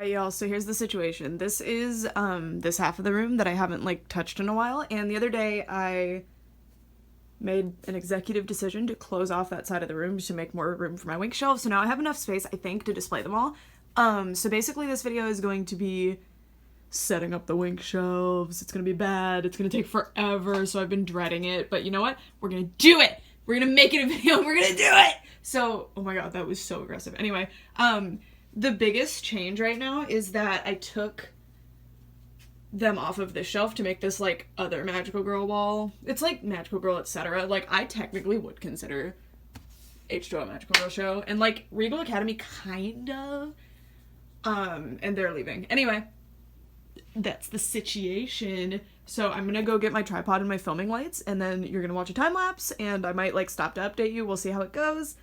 Alright, y'all, so here's the situation. This is this half of the room that I haven't like touched in a while, and the other day I made an executive decision to close off that side of the room to make more room for my Winx shelves. So now I have enough space, I think, to display them all. So basically this video is going to be setting up the Winx shelves. It's gonna be bad. It's gonna take forever, so I've been dreading it. But you know what? We're gonna do it! We're gonna make it a video and we're gonna do it! So, oh my god, that was so aggressive. Anyway, the biggest change right now is that I took them off of this shelf to make this, like, other Magical Girl wall. It's like Magical Girl, etc. Like, I technically would consider H2O a Magical Girl show. And, like, Regal Academy kind of. And they're leaving. Anyway, that's the situation. So I'm gonna go get my tripod and my filming lights, and then you're gonna watch a time lapse, and I might, like, stop to update you. We'll see how it goes.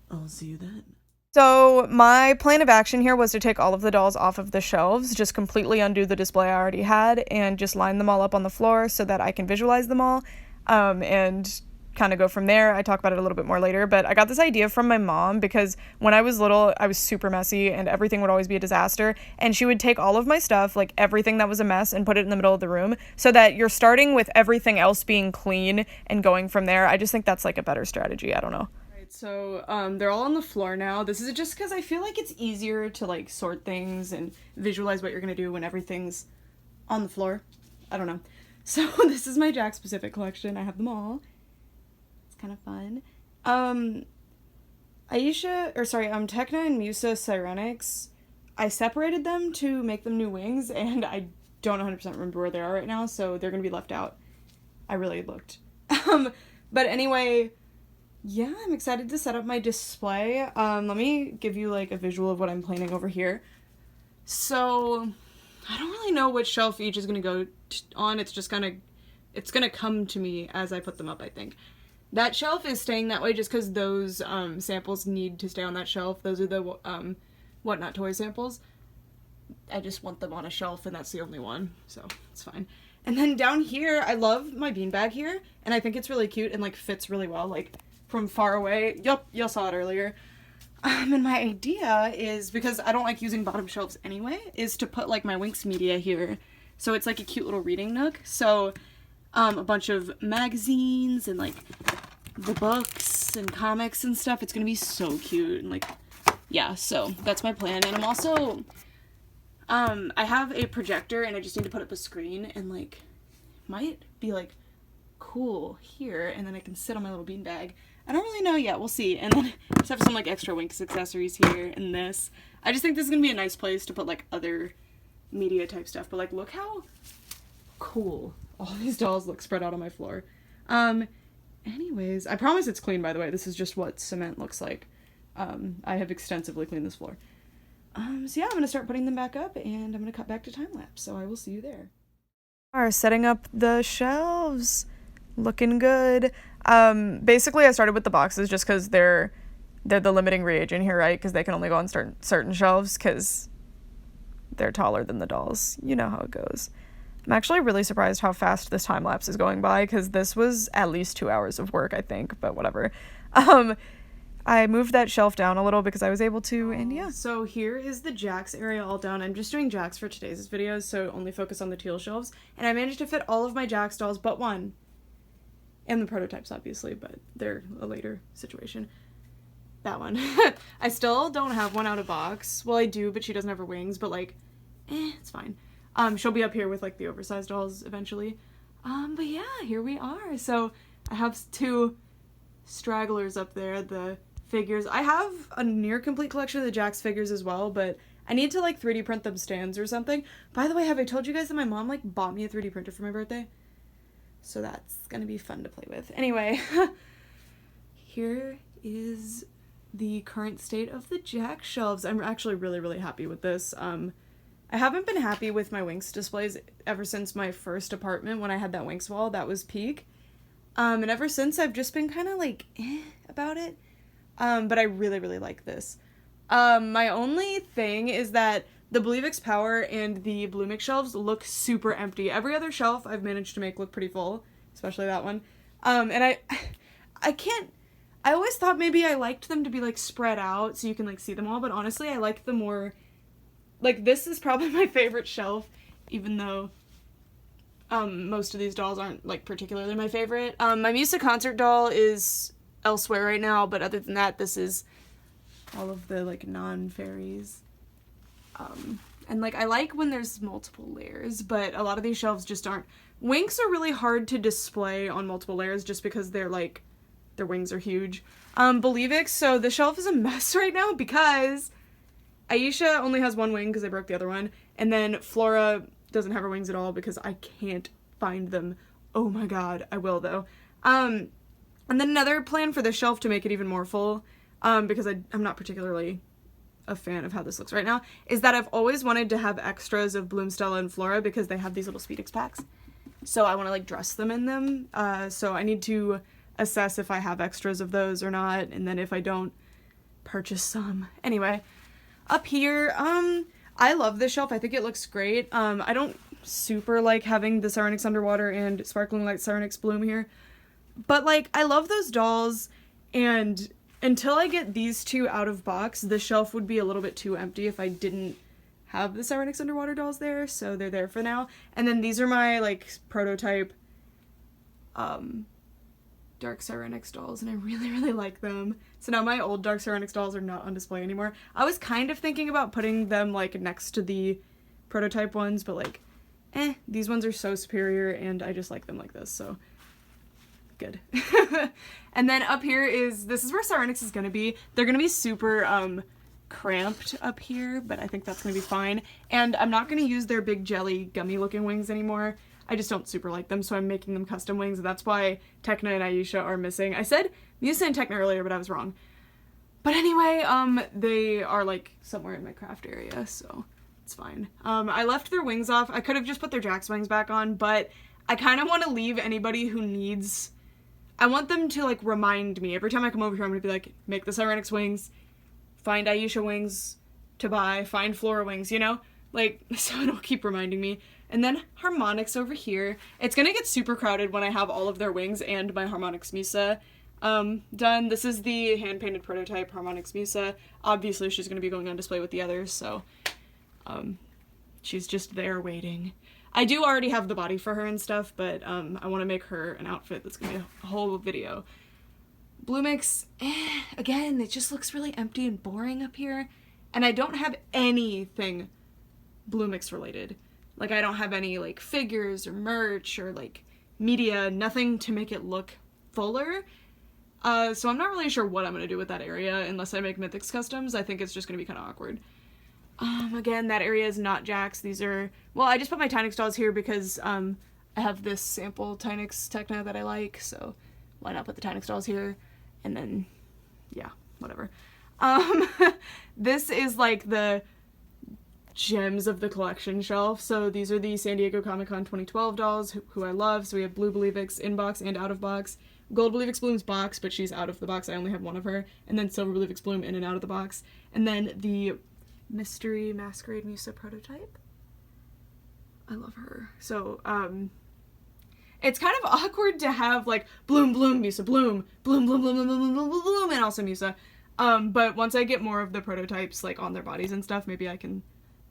I'll see you then. So my plan of action here was to take all of the dolls off of the shelves, just completely undo the display I already had, and just line them all up on the floor so that I can visualize them all, and kind of go from there. I talk about it a little bit more later, but I got this idea from my mom because when I was little, I was super messy and everything would always be a disaster, and she would take all of my stuff, like everything that was a mess, and put it in the middle of the room so that you're starting with everything else being clean and going from there. I just think that's like a better strategy. I don't know. So, they're all on the floor now. This is just because I feel like it's easier to, like, sort things and visualize what you're gonna do when everything's on the floor. I don't know. So, this is my Jakks Pacific collection. I have them all. It's kind of fun. Tekna and Misa Sirenix, I separated them to make them new wings, and I don't 100% remember where they are right now, so they're gonna be left out. I really looked. But anyway, yeah, I'm excited to set up my display. Let me give you, like, a visual of what I'm planning over here. So, I don't really know which shelf each is gonna go on. It's gonna come to me as I put them up, I think. That shelf is staying that way just because those, samples need to stay on that shelf. Those are the, What Not Toy samples. I just want them on a shelf, and that's the only one, so it's fine. And then down here, I love my beanbag here, and I think it's really cute and, like, fits really well, like, from far away. Yup, y'all saw it earlier. And my idea is, because I don't like using bottom shelves anyway, is to put, like, my Winx media here. So it's like a cute little reading nook. So, a bunch of magazines and, like, the books and comics and stuff. It's gonna be so cute. And, like, yeah, so that's my plan. And I'm also, I have a projector and I just need to put up a screen, and, like, might be, like, cool here, and then I can sit on my little beanbag. I don't really know yet. We'll see. And then I just have some, like, extra Winx accessories here and this. I just think this is gonna be a nice place to put, like, other media type stuff. But, like, look how cool all these dolls look spread out on my floor. Anyways, I promise it's clean, by the way. This is just what cement looks like. I have extensively cleaned this floor. So yeah, I'm gonna start putting them back up, and I'm gonna cut back to time lapse. So I will see you there. Are setting up the shelves. Looking good. Basically I started with the boxes just because they're the limiting reagent here, right? Because they can only go on certain shelves because they're taller than the dolls. You know how it goes. I'm actually really surprised how fast this time lapse is going by, because this was at least 2 hours of work, I think, but whatever. I moved that shelf down a little because I was able to, and yeah. So here is the Jakks area all done. I'm just doing Jakks for today's videos, so only focus on the teal shelves. And I managed to fit all of my Jakks dolls but one. And the prototypes, obviously, but they're a later situation. That one. I still don't have one out of box. Well, I do, but she doesn't have her wings, but, like, it's fine. She'll be up here with, like, the oversized dolls eventually. But yeah, here we are. So I have two stragglers up there, the figures. I have a near complete collection of the Jakks figures as well, but I need to, like, 3D print them stands or something. By the way, have I told you guys that my mom, like, bought me a 3D printer for my birthday? So that's gonna be fun to play with. Anyway, here is the current state of the Jakks shelves. I'm actually really, really happy with this. I haven't been happy with my Winx displays ever since my first apartment when I had that Winx wall. That was peak. And ever since, I've just been kind of, like, about it. But I really, really like this. My only thing is that the Believix Power and the Blue Mix shelves look super empty. Every other shelf I've managed to make look pretty full, especially that one. And I can't, I always thought maybe I liked them to be, like, spread out so you can, like, see them all, but honestly I like the more like, this is probably my favorite shelf, even though most of these dolls aren't, like, particularly my favorite. My Misa concert doll is elsewhere right now, but other than that, this is all of the, like, non-fairies. And, like, I like when there's multiple layers, but a lot of these shelves just aren't. Winx are really hard to display on multiple layers just because they're, like, their wings are huge. Believix, so the shelf is a mess right now because Aisha only has one wing because I broke the other one, and then Flora doesn't have her wings at all because I can't find them. Oh my god, I will though. And then another plan for the shelf to make it even more full, because I'm not particularly a fan of how this looks right now, is that I've always wanted to have extras of Bloom, Stella, and Flora because they have these little Speedix packs. So I want to, like, dress them in them. So I need to assess if I have extras of those or not, and then if I don't, purchase some. Anyway, up here, I love this shelf. I think it looks great. I don't super like having the Harmonix Underwater and Sparkling Light Harmonix Bloom here, but, like, I love those dolls, and until I get these two out of box, the shelf would be a little bit too empty if I didn't have the Harmonix Underwater dolls there, so they're there for now. And then these are my, like, prototype Dark Harmonix dolls, and I really, really like them. So now my old Dark Harmonix dolls are not on display anymore. I was kind of thinking about putting them, like, next to the prototype ones, but, like, these ones are so superior, and I just like them like this, so good. And then up here this is where Harmonix is gonna be. They're gonna be super, cramped up here, but I think that's gonna be fine. And I'm not gonna use their big jelly gummy looking wings anymore. I just don't super like them, so I'm making them custom wings, and that's why Tekna and Aisha are missing. I said Misa and Tekna earlier, but I was wrong. But anyway, they are, like, somewhere in my craft area, so it's fine. I left their wings off. I could have just put their Jakks wings back on, but I kind of want to leave anybody who needs... I want them to, like, remind me. Every time I come over here, I'm going to be like, make the Harmonix wings, find Aisha wings to buy, find Flora wings, you know? Like, so it'll keep reminding me. And then Harmonix over here. It's gonna get super crowded when I have all of their wings and my Harmonix Misa done. This is the hand-painted prototype Harmonix Misa. Obviously she's gonna be going on display with the others, so she's just there waiting. I do already have the body for her and stuff, but I want to make her an outfit that's gonna be a whole video. Bloomix, again, it just looks really empty and boring up here. And I don't have anything Bloomix related. Like, I don't have any, like, figures or merch or, like, media, nothing to make it look fuller. So I'm not really sure what I'm going to do with that area unless I make Mythics customs. I think it's just going to be kind of awkward. Again, that area is not Jakks. These are... Well, I just put my Tynix dolls here because I have this sample Tynix Tekna that I like, so why not put the Tynix dolls here? And then, yeah, whatever. This is, like, the gems of the collection shelf. So these are the San Diego Comic-Con 2012 dolls who I love. So we have Blue Believix in box and out of box. Gold Believix Bloom's box, but she's out of the box. I only have one of her. And then Silver Believix Bloom in and out of the box. And then the Mystery Masquerade Misa prototype. I love her. So, it's kind of awkward to have, like, Bloom, Bloom, Misa, Bloom, Bloom, Bloom, Bloom, Bloom, Bloom, Bloom, Bloom, Bloom, and also Misa. But once I get more of the prototypes, like, on their bodies and stuff, maybe I can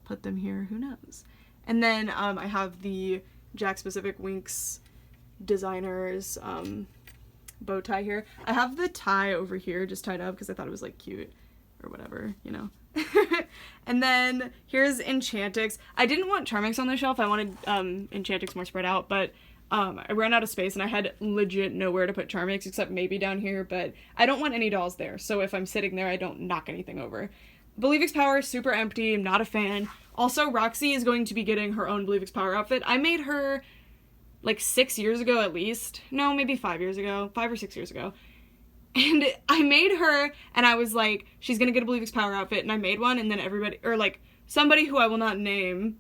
put them here, who knows. And then I have the Jakks Pacific Winx designers bow tie here. I have the tie over here just tied up because I thought it was, like, cute or whatever, you know. And then here's Enchantix. I didn't want Charmix on the shelf. I wanted Enchantix more spread out, but I ran out of space and I had legit nowhere to put Charmix except maybe down here, but I don't want any dolls there, so if I'm sitting there I don't knock anything over. Believix Power, super empty, I'm not a fan. Also, Roxy is going to be getting her own Believix Power outfit. I made her, like, 6 years ago at least. No, maybe 5 years ago. 5 or 6 years ago. And I made her, and I was like, she's gonna get a Believix Power outfit, and I made one, and then everybody, or, like, somebody who I will not name,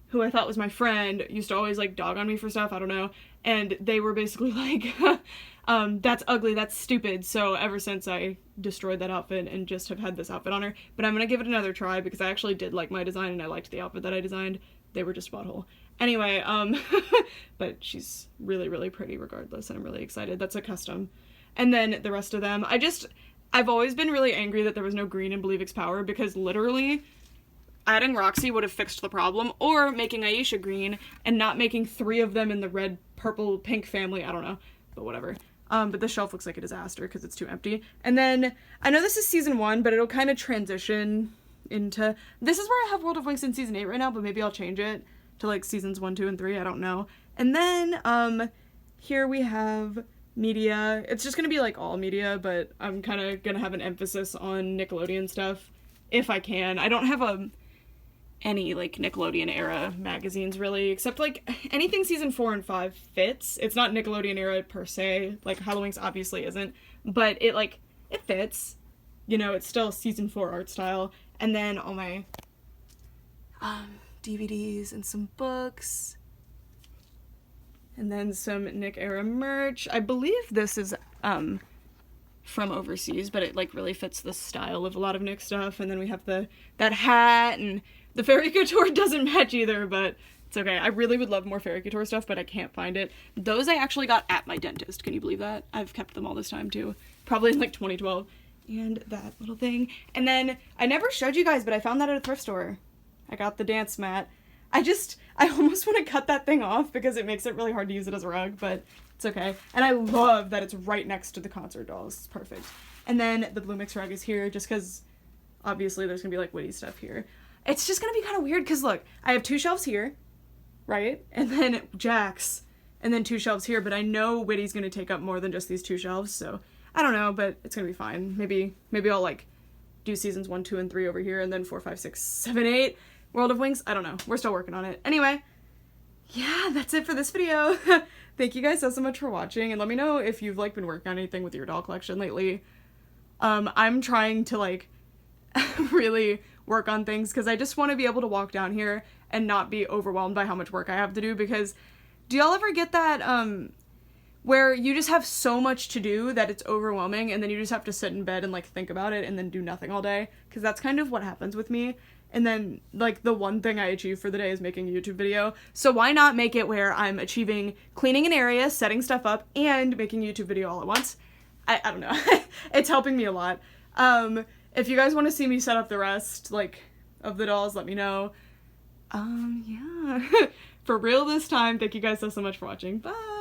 who I thought was my friend, used to always, like, dog on me for stuff, I don't know, and they were basically like, that's ugly, that's stupid, so ever since I destroyed that outfit and just have had this outfit on her. But I'm gonna give it another try because I actually did like my design and I liked the outfit that I designed. They were just butthole. Anyway, but she's really, really pretty regardless, and I'm really excited. That's a custom. And then the rest of them, I've always been really angry that there was no green in Believix Power because literally adding Roxy would have fixed the problem, or making Aisha green and not making 3 of them in the red, purple, pink family. I don't know, but whatever. But the shelf looks like a disaster because it's too empty. And then, I know this is season 1, but it'll kind of transition into... This is where I have World of Winx in season 8 right now, but maybe I'll change it to, like, seasons 1, 2, and 3. I don't know. And then, here we have media. It's just gonna be, like, all media, but I'm kind of gonna have an emphasis on Nickelodeon stuff, if I can. I don't have any, like, Nickelodeon era magazines, really, except, like, anything season 4 and 5 fits. It's not Nickelodeon era per se, like, Halloween's obviously isn't, but it, like, it fits. You know, it's still season 4 art style. And then all my, DVDs and some books. And then some Nick era merch. I believe this is, from overseas, but it, like, really fits the style of a lot of Nick stuff. And then we have that hat, and the Fairy Couture doesn't match either, but it's okay. I really would love more Fairy Couture stuff, but I can't find it. Those I actually got at my dentist. Can you believe that? I've kept them all this time, too. Probably in, like, 2012. And that little thing. And then, I never showed you guys, but I found that at a thrift store. I got the dance mat. I almost want to cut that thing off because it makes it really hard to use it as a rug, but it's okay. And I love that it's right next to the concert dolls. It's perfect. And then the Blue Mix rug is here just because, obviously, there's going to be, like, witty stuff here. It's just going to be kind of weird because, look, I have 2 shelves here, right? And then Jakks, and then 2 shelves here, but I know Witty's going to take up more than just these 2 shelves, so I don't know, but it's going to be fine. Maybe I'll, like, do seasons 1, 2, and 3 over here, and then 4, 5, 6, 7, 8, World of Winx. I don't know. We're still working on it. Anyway, yeah, that's it for this video. Thank you guys so much for watching, and let me know if you've, like, been working on anything with your doll collection lately. I'm trying to, like, really work on things because I just want to be able to walk down here and not be overwhelmed by how much work I have to do, because do y'all ever get that where you just have so much to do that it's overwhelming and then you just have to sit in bed and, like, think about it and then do nothing all day? Because that's kind of what happens with me. And then, like, the one thing I achieve for the day is making a YouTube video. So why not make it where I'm achieving cleaning an area, setting stuff up, and making a YouTube video all at once? I don't know. It's helping me a lot. If you guys want to see me set up the rest, like, of the dolls, let me know. Yeah. For real this time, thank you guys so much for watching. Bye!